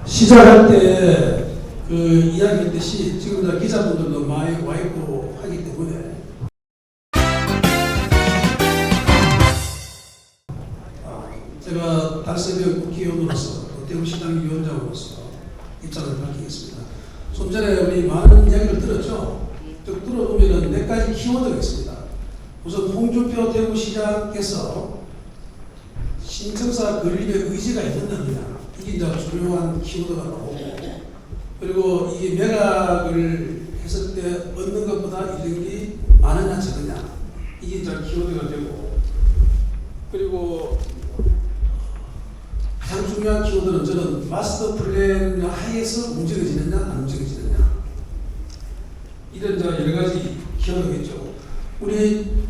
시작할 때 그 이야기했듯이 지금 기자분들도 많이 와 있고 하기 때문에 제가 달서명 국회의원으로서 대구시당 위원장으로서 입장을 밝히겠습니다. 좀 전에 우리 많은 이야기를 들었죠. 쭉 들어보면 몇 가지 키워드가 있습니다. 우선 홍준표 대구시장께서 신청사 건립의 의지가 있느냐, 이게 이제 중요한 키워드가 나오고, 그리고 이게 매각을 했을 때 얻는 것보다 이득이 많으냐 적으냐, 이게 이제 키워드가 되고, 그리고 가장 중요한 키워드는 저는 마스터 플랜 하에서 움직여지느냐 안 움직여지느냐, 이런 이제 여러 가지 키워드겠죠. 우리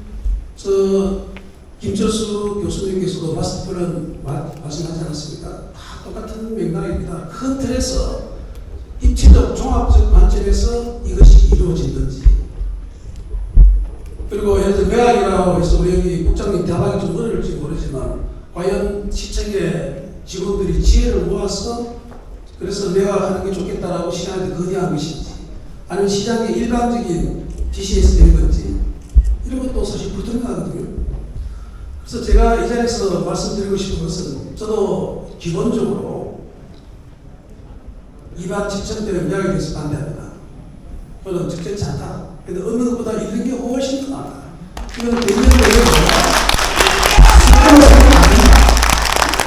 김철수 교수님께서도 마스터 플랜 말씀하지 않았습니까? 다 똑같은 맥락입니다. 큰 틀에서 입체적 종합적 관점에서 이것이 이루어진든지, 그리고 예를 들어 매각이라고 해서 우리 여기 국장님 대박이 좀 어려울지 모르지만 과연 시청의 직원들이 지혜를 모아서 그래서 매각하는 게 좋겠다라고 시장한테 건의한 것인지, 아니면 시장의 일반적인 지시에서 된 건지, 이런 것도 사실 불투명하거든요. 그래서 제가 이 자리에서 말씀드리고 싶은 것은, 저도 기본적으로 2만 7천 대의 매각에 대해서 반대합니다. 저는 적절치 않다. 근데 얻는 것보다 잃는 게 훨씬 더 나다. 이건 대면대면입니다.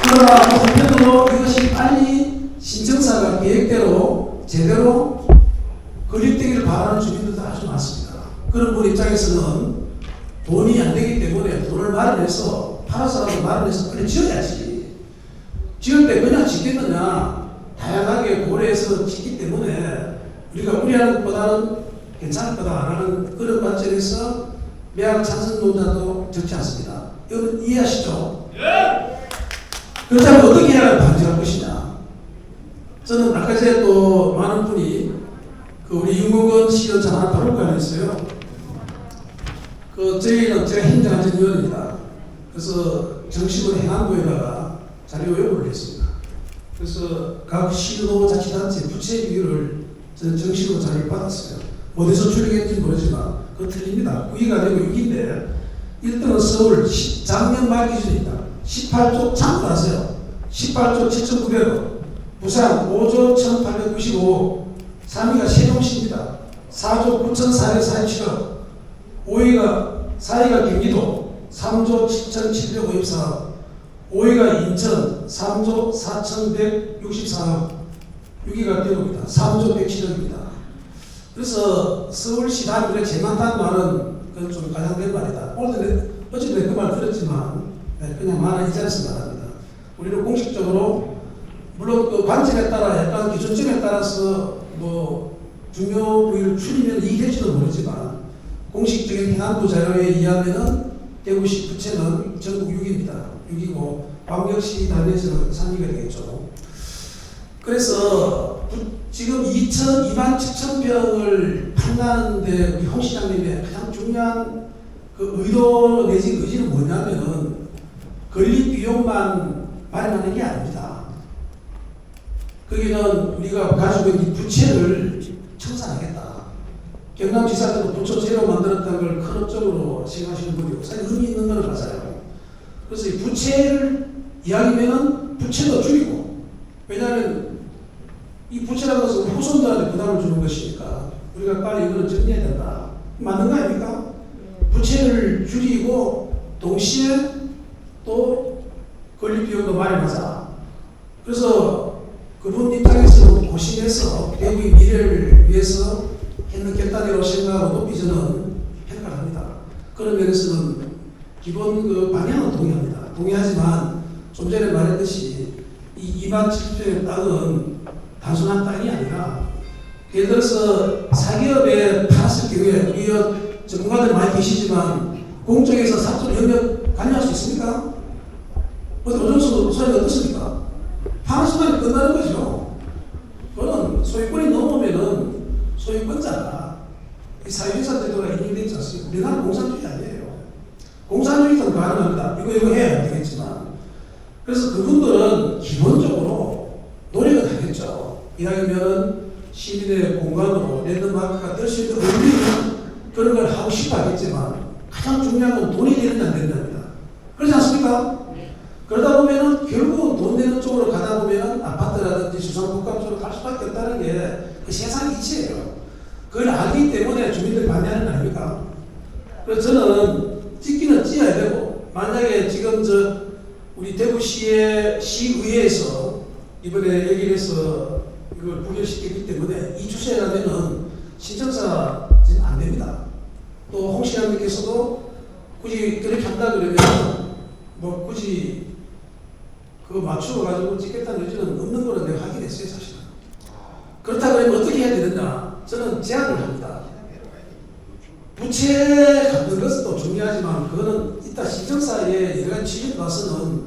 그러나 한편으로 이것이 빨리 신청사가 계획대로 제대로 건립되기를 바라는 주민들도 아주 많습니다. 그런 분 입장에서는 돈이 안 되기 때문에 돈을 마련해서 팔아서라도 마련해서 빨리 지어야지. 지을 때 그냥 짓겠느냐, 다양하게 고려해서 짓기 때문에 우리가 우려하는 것보다는 괜찮을 거다라는 그런 관점에서 매각 찬성론자도 적지 않습니다. 여러분 이해하시죠? 예! 그렇다면 어떻게 해야 반대할 것이냐? 저는 아까 전에 또 많은 분이 그 우리 윤국원 시의원 전화 바로 관련했어요. 저희는 제가 행정안전위원입니다. 그래서 정식으로 행안부에다가 자료 요구를 했습니다. 그래서 각 시도자치단체 부채 비율을 저는 정식으로 자료를 받았어요. 어디서 출력했는지 모르지만 그거 틀립니다. 9위가 되고 6위인데 1등은 서울 작년 말 기준입니다. 18조 참고하세요. 18조 7,900억, 부산 5조 1,895, 3위가 세종시입니다. 4조 9,447억, 4위가 경기도 3조 7,754억, 5위가 인천 3조 4,164억, 6위가 대구입니다. 3조 107억입니다. 그래서 서울시 단위로 제일 많다는 말은 그건 좀 과장된 말이다. 어제도 그 말 들었지만 그냥 말은 이 자리에서 말합니다. 우리는 공식적으로 물론 그 관점에 따라 약간 기준점에 따라서 뭐 중요 부위를 줄이면 이익이 될지도 모르지만 공식적인 행안부 자료에 의하면은 대구시 부채는 전국 6위입니다. 6위고 광역시 단위에서는 3위가 되겠죠. 그래서 지금 2만 7천 평을 판다는데 우리 홍 시장님의 가장 중요한 그 의도 내지 의지는 뭐냐면은 건립 비용만 마련하는 게 아닙니다. 거기는 우리가 가지고 있는 부채를 청산하겠다. 경남지사도 부채 제로 만들었다는 걸 큰 업적으로 생각하시는 분이 사실 의미 있는 건 맞아요. 그래서 이 부채를 이야기면은 부채도 줄이고, 왜냐하면 이 부채라는 것은 후손들한테 부담을 주는 것이니까 우리가 빨리 이거는 정리해야 된다. 맞는 거 아닙니까? 부채를 줄이고 동시에 또 건립 비용도 마련하자. 그래서 그분 입장에서는 고심해서 대구의 미래를 위해서 했는 결단이라고 생각하고 높이 저는 평가를 합니다. 그런 면에서는 기본 그 방향은 동의합니다. 동의하지만 좀 전에 말했듯이 이 2만 7천의 땅은 단순한 땅이 아니라, 예를 들어서 사기업에 팔았을 경우에 우리 전문가들 많이 계시지만 공적에서 사업소 협력 관여할 수 있습니까? 오존수 소리가 어떻습니까? 파는 순간에 끝나는 거죠. 그거는 소유권이 넘으면은 소유권자가 이 사유재산 제도가 인정되지 않습니까? 우리나라 공산주의 아니에요. 공산주의는 가능합니다. 이거 해야 되겠지만, 그래서 그분들은 기본적으로 노력은 하겠죠. 이왕이면은 시민의 공간으로 랜드마크가 될 수 있는 의미는 그런 걸 하고 싶어 하겠지만 가장 중요한 건 돈이 되느냐 안 되느냐입니다. 그렇지 않습니까? 그러다 보면은 결국은 돈 되는 쪽으로 가다 보면은 아파트라든지 주상복합 쪽으로 갈 수밖에 없다는 게 그 세상 이치예요. 그걸 알기 때문에 주민들이 반대하는 거 아닙니까? 그래서 저는 찍기는 찍어야 되고, 만약에 지금 우리 대구시의 시의회에서 이번에 얘기를 해서 이걸 부결시켰기 때문에 이 추세라면은 신청사 안 됩니다. 또 홍 시장님께서도 굳이 그렇게 한다 그러면 뭐 굳이 그거 맞추어 가지고 찍겠다는 의지는 없는 거로 내가 확인했어요, 사실은. 그렇다 그러면 어떻게 해야 되느냐? 저는 제안을 합니다. 부채 갚는 것은 또 중요하지만 그거는 이따 신청사에 여러 가지 지적이 와서는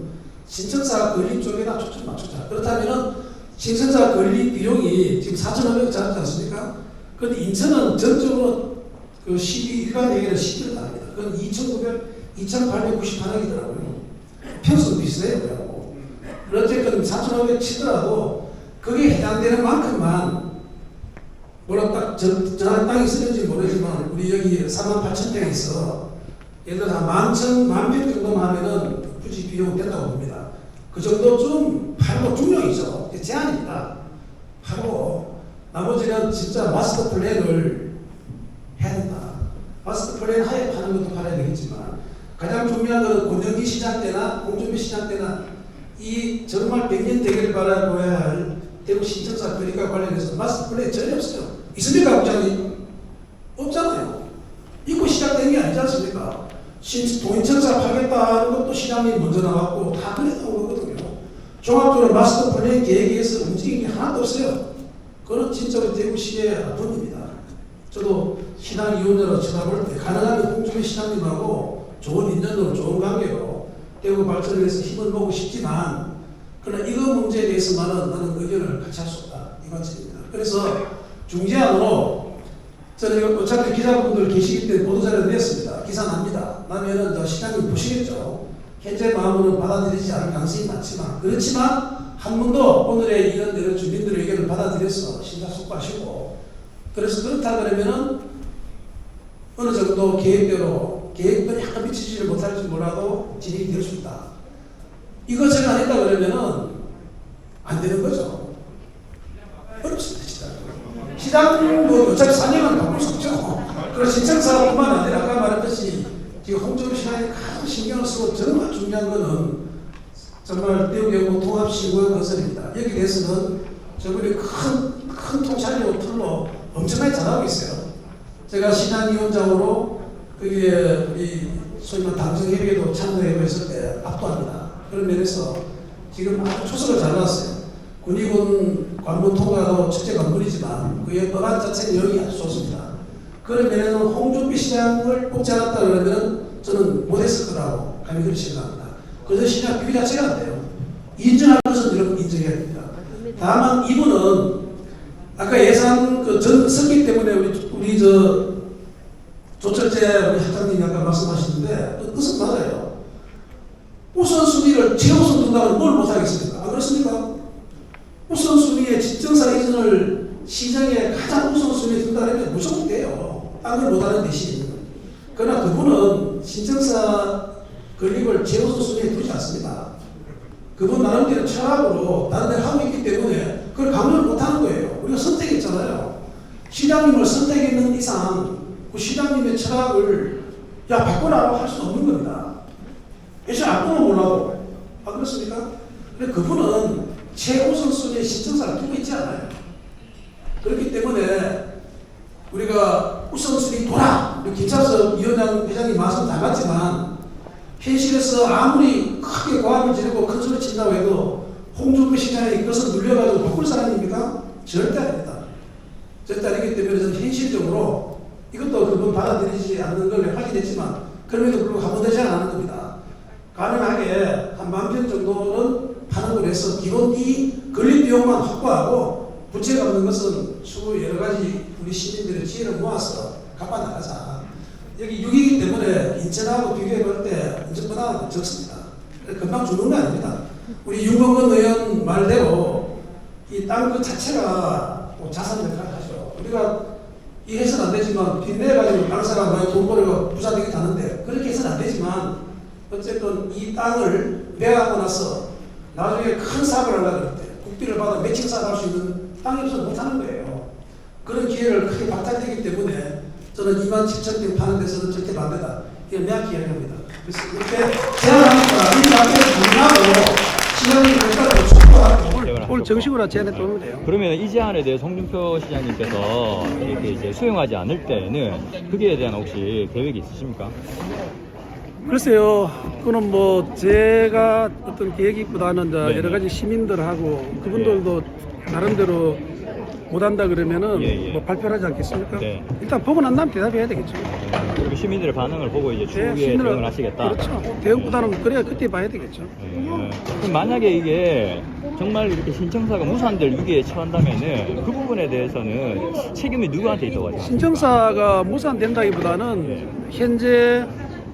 신청사 건립 쪽에다 초점 맞추자. 그렇다면은 신청사 건립 비용이 지금 4,500원 짜리 않습니까? 그런데 인천은 전적으로 그 일반 얘기는 10을 다릅니다. 그건 2,898원이더라고요. 평수도 비슷해요. 어쨌든 4,500 치더라도 그게 해당되는 만큼만 뭐라 딱 정확한 땅이 쓰는지 모르지만 우리 여기 48,000평에서 예를 들어 한 10,000만 평 정도만 하면은 굳이 비용 된다고 봅니다. 그 정도쯤 팔고 중용이죠. 제한입니다. 하고 나머지는 진짜 마스터 플랜을 해야 된다. 마스터 플랜 하에 파는 것도 팔아야 되겠지만 가장 중요한 것은 권영기 시장 때나 홍준표 시장 때나 이 정말 100년 대결을 바라보아야 할 대구 신청사 건립과 관련해서 마스터 플랜 전혀 없어요. 있습니까, 국장님? 없잖아요. 이거 시작된 게 아니지 않습니까? 동인청사 팔겠다는 것도 시장이 먼저 나왔고 다 그래 나온 거거든요. 종합적으로 마스터 플랜 계획에서 움직인 게 하나도 없어요. 그건 진짜 우리 대구시의 아픔입니다. 저도 시당 위원으로 쳐다볼 때 가능하면 홍준표 시장님하고 좋은 인연으로 좋은 관계로 대구 발전을 위해서 힘을 모으고 싶지만 그러나 이거 문제에 대해서만은 나는 의견을 같이 할 수 없다. 이 관점입니다. 그래서 중재안으로 저는 어차피 기자분들 계시기 때문에 보도자료를 냈습니다. 기사 납니다. 나면은 시장님 보시겠죠. 현재 마음으로는 받아들이지 않을 가능성이 많지만 그렇지만 한 번도 오늘의 이런 주민들의 의견을 받아들여서 심사숙고하시고 그래서 그렇다 그러면은 어느 정도 계획대로 약간 미치지를 못할지 몰라도 진행이 될 수 있다. 이거 제가 안 했다 그러면은 안 되는 거죠. 어렵습니다, 시장 뭐 어차피 4년은 바꿀 수 없죠. 그래서 신청사뿐만 아니라 아까 말했듯이 지금 홍준표 시장이 가장 신경을 쓰고 정말 중요한 거는 정말 대구경북 통합시군 건설입니다. 여기 대해서는 저분이 큰 통찰력 틀로 엄청나게 잘하고 있어요. 제가 시장위원장으로 거기에 우리 소위 말 당정협의회도 참여하고 있을 때 압도합니다. 그런 면에서 지금 아주 초석을 잘 놨어요. 군의군 관문 통과도 첫째 관문이지만 그의 법안 자체 내용이 아주 좋습니다. 그런 면에는 홍준표 시장을 뽑지 않았다 그러면 저는 못했을 거라고 감히 그렇게 생각합니다. 그래서 시장 비교 자체가 안 돼요. 인정할 것은 여러분 인정해야 됩니다. 다만 이분은 아까 예산 섰기 때문에 우리 조철재 우리 학장님이 아까 말씀하시는데 그 뜻은 맞아요. 우선순위를 최우선 둔다면 뭘 못하겠습니까? 안 그렇습니까? 우선순위의 집정사 이전을 시장에 가장 우선순위에 둔다면 무조건 돼요. 딴 걸 못하는 대신. 그러나 그분은 신청사 건립을 최우선순위에 두지 않습니다. 그분 나름대로 철학으로 다른 데 하고 있기 때문에 그걸 강요를 못하는 거예요. 우리가 선택했잖아요. 시장님을 선택했는 이상 그 시장님의 철학을 바꾸라고 할 수 없는 겁니다. 예시 안 보면 몰라도. 아, 그렇습니까? 근데 그분은 최우선순위에 신청사를 두고 있지 않아요. 그렇기 때문에 우리가 우선순위 돌아! 김창섭 위원장 회장님 말씀 다 맞지만 현실에서 아무리 크게 고함을 지르고 큰 소리 친다고 해도 홍준표 시장이 그것을 눌려가지고 바꿀 사람입니까? 절대 아닙니다. 절대 아니기 때문에 저는 현실적으로 이것도 그분 받아들이지 않는 걸 확인했지만 그럼에도 불구하고 감원되지 않는 겁니다. 가능하게 한 10,000평 정도는 파는 걸 해서 기본 이 건립 비용만 확보하고 부채 갚는 것은 수고 여러 가지 우리 시민들의 지혜를 모아서 갚아 나가자. 여기 6이기 때문에 인천하고 비교해 볼 때 인천보다 적습니다. 금방 죽는 거 아닙니다. 우리 윤건건 의원 말대로 이 땅 그 자체가 뭐 자산 역할을 하죠. 우리가 이 해서는 안 되지만 빚내가지고 땅사가 많이 돈 벌어가 부자 되게 다는데 그렇게 해서는 안 되지만 어쨌든 이 땅을 매각하고 나서 나중에 큰 사업을 하려고 할 때 국비를 받아 매칭 사업을 할 수 있는 땅이 없어서 못하는 거예요. 그런 기회를 크게 박탈되기 때문에 저는 27,000평 파는 데서는 절대 반대다. 이거 명확히 이야기합니다. 그래서 이렇게 제안하니까 이 앞에 불문하고 시장이 결과를 추구하고 오늘 정식으로 제안에 도움이 돼요. 그러면 이 제안에 대해서 홍준표 시장님께서 이렇게 이제 수용하지 않을 때는 그에 대한 혹시 계획이 있으십니까? 글쎄요, 그거는 뭐 제가 어떤 계획이보다는 네네. 여러 가지 시민들하고 그분들도 나름대로 못한다 그러면은 예. 뭐 발표를 하지 않겠습니까? 네. 일단 보고 난 다음에 대답해야 되겠죠. 그리고 시민들의 반응을 보고 이제 추후에 시민들은- 대응을 하시겠다. 그렇죠. 대응보다는 그래야 그때 봐야 되겠죠. 그럼 만약에 이게 정말 이렇게 신청사가 무산될 위기에 처한다면은 그 부분에 대해서는 책임이 누구한테 있다고 하세요? 신청사가 무산된다기보다는 네. 현재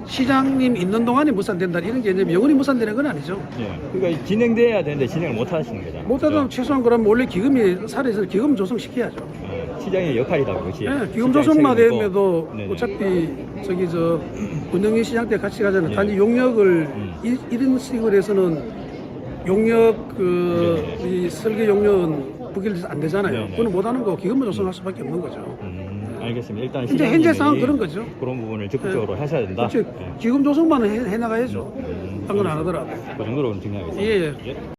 시장님 있는 동안에 무산된다 이런 개념이 영원히 무산되는 건 아니죠. 예. 그러니까 진행돼야 되는데 진행을 못 하시는 거잖아요. 못하면 최소한 그러면 원래 기금이 살아있어 기금 조성시켜야죠. 시장의 역할이다 그것이. 네, 기금 조성만 책임이고. 되면도 네네. 어차피 저기 저 운영위 시장 때 같이 가잖아요. 예. 단지 용역을 이런 식으로 해서는 용역 이 설계 용역은 부결돼서 안 되잖아요. 네네. 그거는 못하는 거 기금만 조성할 수밖에 없는 거죠. 알겠습니다. 일단 현재 시장님이 상황 그런 거죠. 그런 부분을 적극적으로 하셔야 된다. 그렇죠. 예. 기금 조성만 해나가야죠. 딴 건 안 하더라도. 그 정도로 정리하겠습니다. 예. 예.